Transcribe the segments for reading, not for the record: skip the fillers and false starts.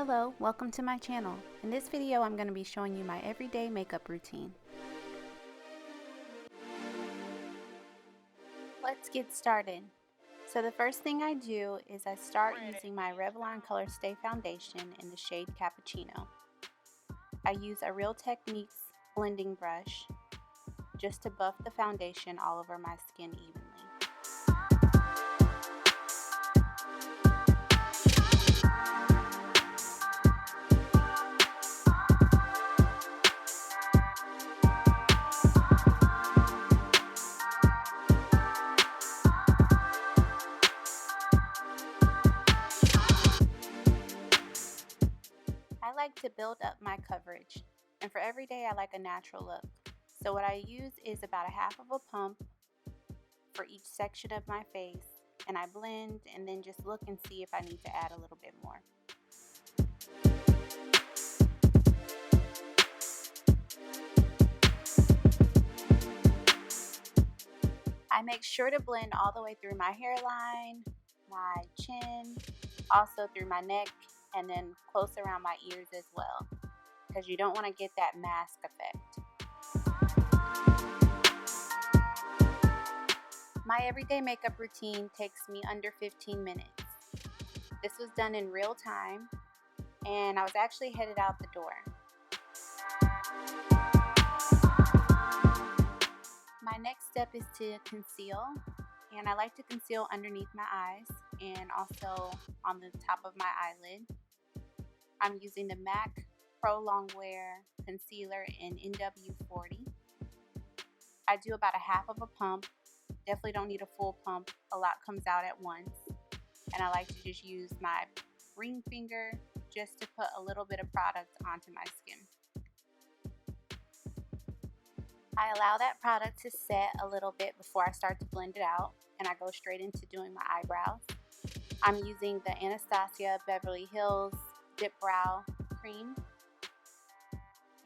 Hello, welcome to my channel. In this video, I'm going to be showing you my everyday makeup routine. Let's get started. So the first thing I do is I start using my Revlon Colorstay foundation in the shade Cappuccino. I use a Real Techniques blending brush just to buff the foundation all over my skin evenly. I like to build up my coverage, and for every day I like a natural look. So what I use is about a half of a pump for each section of my face, and I blend and then just look and see if I need to add a little bit more. I make sure to blend all the way through my hairline, my chin, also through my neck, and then close around my ears as well, because you don't want to get that mask effect. My everyday makeup routine takes me under 15 minutes. This was done in real time, and I was actually headed out the door. My next step is to conceal, and I like to conceal underneath my eyes and also on the top of my eyelid. I'm using the MAC Prolongwear concealer in NW40. I do about a half of a pump. Definitely don't need a full pump. A lot comes out at once. And I like to just use my ring finger just to put a little bit of product onto my skin. I allow that product to set a little bit before I start to blend it out, and I go straight into doing my eyebrows. I'm using the Anastasia Beverly Hills Dip Brow Cream,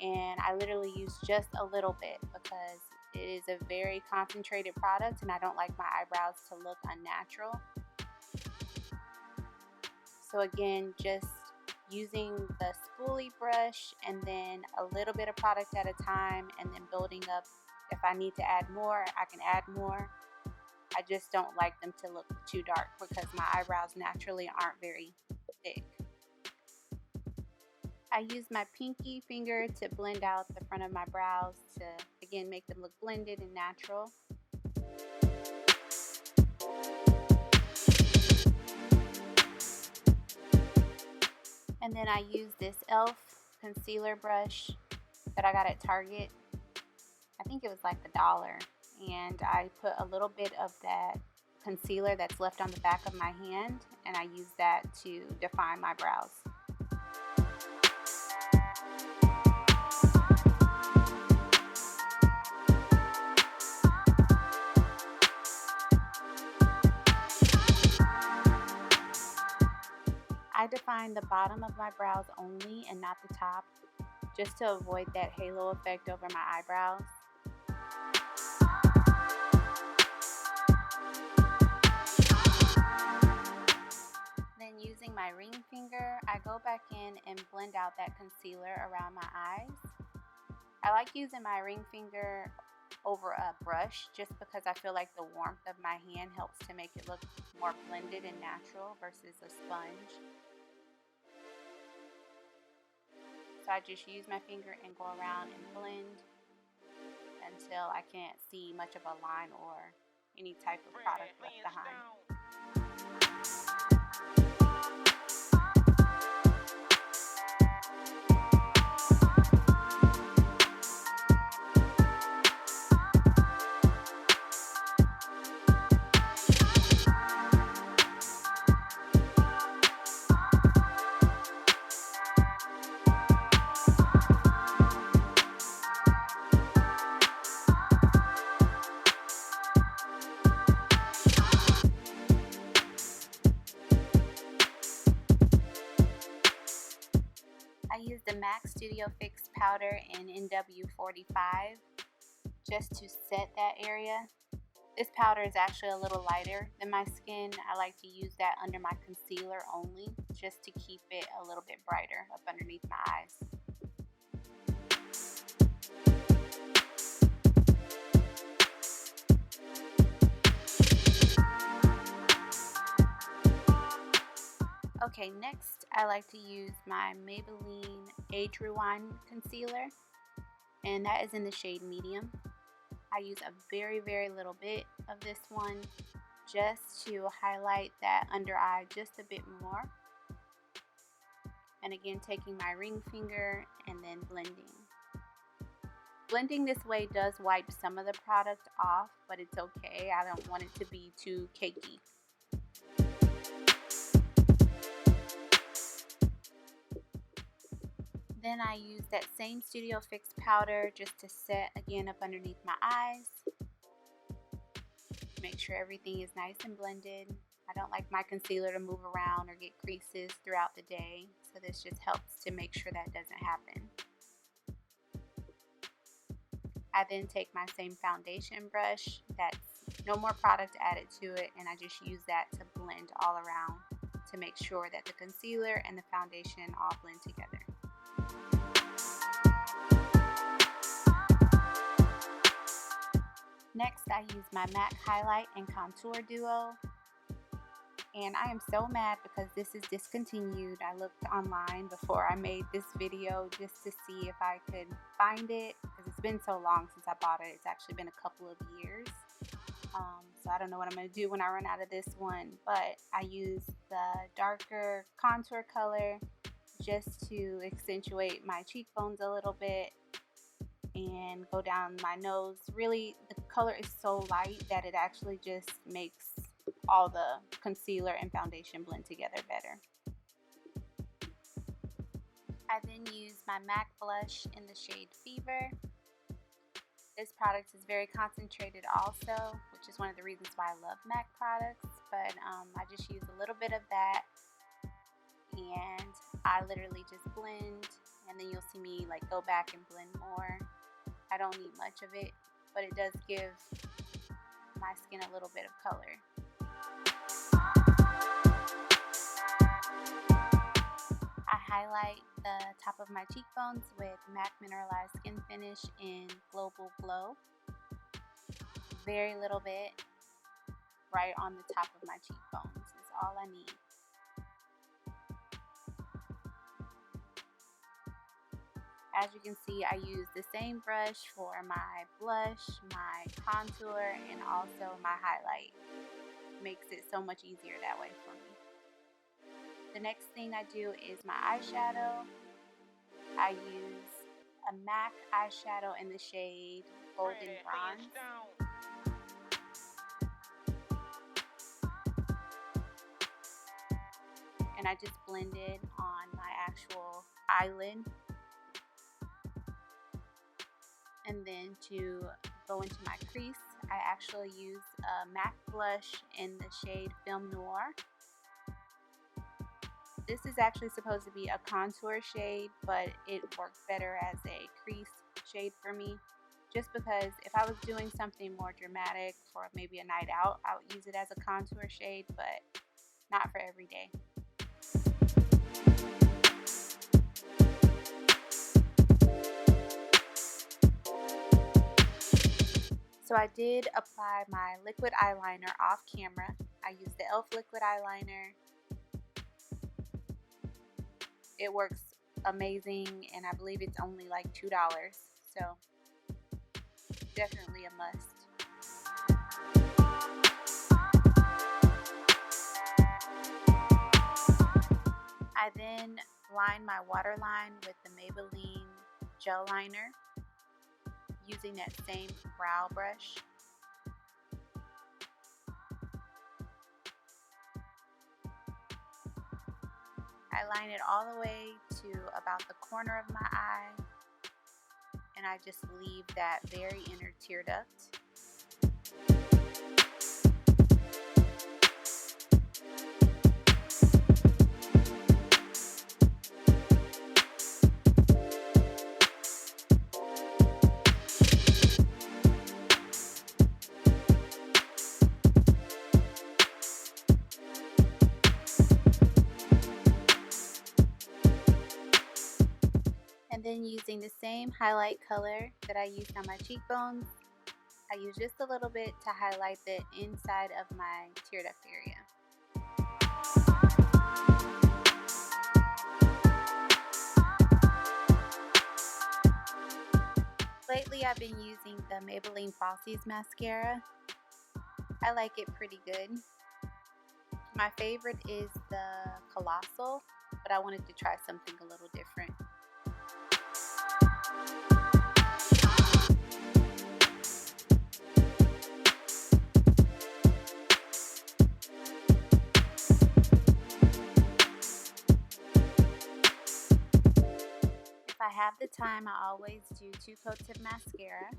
and I literally use just a little bit because it is a very concentrated product and I don't like my eyebrows to look unnatural. So again, just using the spoolie brush and then a little bit of product at a time, and then building up. If I need to add more, I can add more. I just don't like them to look too dark because my eyebrows naturally aren't very thick. I use my pinky finger to blend out the front of my brows to, again, make them look blended and natural. And then I use this e.l.f. concealer brush that I got at Target. I think it was like $1. And I put a little bit of that concealer that's left on the back of my hand, and I use that to define my brows. I define the bottom of my brows only and not the top, just to avoid that halo effect over my eyebrows. Then using my ring finger, I go back in and blend out that concealer around my eyes. I like using my ring finger over a brush just because I feel like the warmth of my hand helps to make it look more blended and natural versus a sponge. So I just use my finger and go around and blend until I can't see much of a line or any type of product left behind. I use the MAC Studio Fix powder in NW45 just to set that area. This powder is actually a little lighter than my skin. I like to use that under my concealer only, just to keep it a little bit brighter up underneath my eyes. Okay, next I like to use my Maybelline Age Rewind Concealer, and that is in the shade Medium. I use a very, very little bit of this one just to highlight that under eye just a bit more. And again, taking my ring finger and then blending. Blending this way does wipe some of the product off, but it's okay. I don't want it to be too cakey. Then I use that same Studio Fix powder just to set again up underneath my eyes. Make sure everything is nice and blended. I don't like my concealer to move around or get creases throughout the day, so this just helps to make sure that doesn't happen. I then take my same foundation brush that's no more product added to it, and I just use that to blend all around to make sure that the concealer and the foundation all blend together. Next, I use my MAC Highlight and Contour Duo, and I am so mad because this is discontinued. I looked online before I made this video just to see if I could find it, because it's been so long since I bought it. It's actually been a couple of years, so I don't know what I'm going to do when I run out of this one, but I use the darker contour color just to accentuate my cheekbones a little bit and go down my nose. Really, the color is so light that it actually just makes all the concealer and foundation blend together better. I then use my MAC blush in the shade Fever. This product is very concentrated also, which is one of the reasons why I love MAC products, but I just use a little bit of that, and I literally just blend, and then you'll see me like go back and blend more. I don't need much of it, but it does give my skin a little bit of color. I highlight the top of my cheekbones with MAC Mineralize Skin Finish in Global Glow. Very little bit right on the top of my cheekbones is all I need. As you can see, I use the same brush for my blush, my contour, and also my highlight. Makes it so much easier that way for me. The next thing I do is my eyeshadow. I use a MAC eyeshadow in the shade Golden Bronze. And I just blended on my actual eyelid. And then to go into my crease, I actually use a MAC blush in the shade Film Noir. This is actually supposed to be a contour shade, but it works better as a crease shade for me. Just because if I was doing something more dramatic for maybe a night out, I would use it as a contour shade, but not for every day. So I did apply my liquid eyeliner off camera. I used the e.l.f. liquid eyeliner. It works amazing, and I believe it's only like $2, so definitely a must. I then line my waterline with the Maybelline gel liner using that same brow brush. I line it all the way to about the corner of my eye, and I just leave that very inner tear duct. And then using the same highlight color that I used on my cheekbones, I use just a little bit to highlight the inside of my tear duct area. Lately I've been using the Maybelline Falsies mascara. I like it pretty good. My favorite is the Colossal, but I wanted to try something a little different. If I have the time, I always do 2 coats of mascara.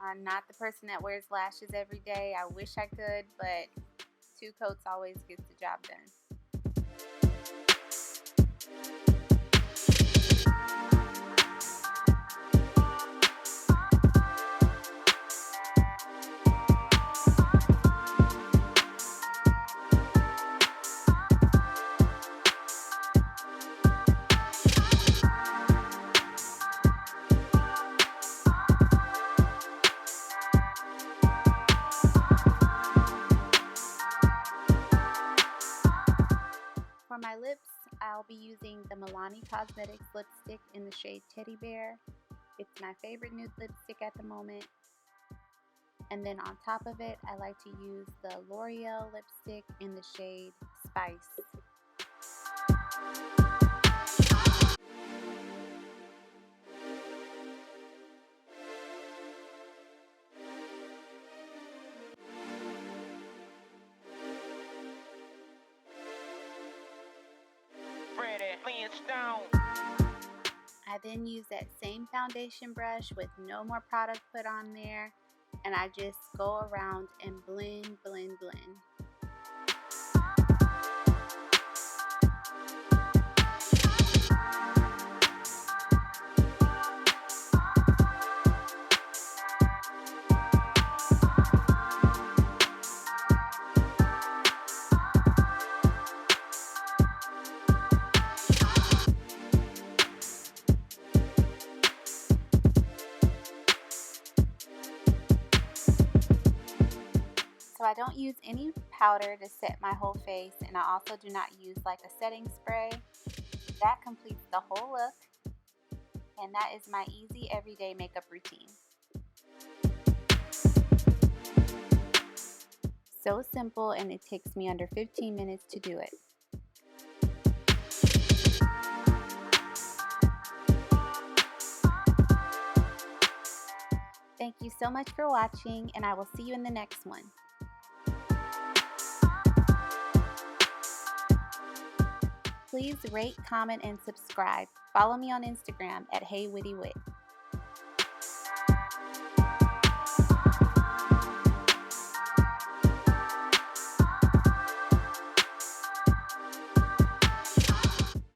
I'm not the person that wears lashes every day. I wish I could, but 2 coats always gets the job done. For my lips, I'll be using the Milani Cosmetics lipstick in the shade Teddy Bear. It's my favorite nude lipstick at the moment. And then on top of it, I like to use the Loreal lipstick in the shade Spice. I then use that same foundation brush with no more product put on there, and I just go around and blend, blend, blend. So I don't use any powder to set my whole face, and I also do not use like a setting spray. That completes the whole look, and that is my easy everyday makeup routine. So simple, and it takes me under 15 minutes to do it. Thank you so much for watching, and I will see you in the next one. Please rate, comment, and subscribe. Follow me on Instagram at HeyWittyWit.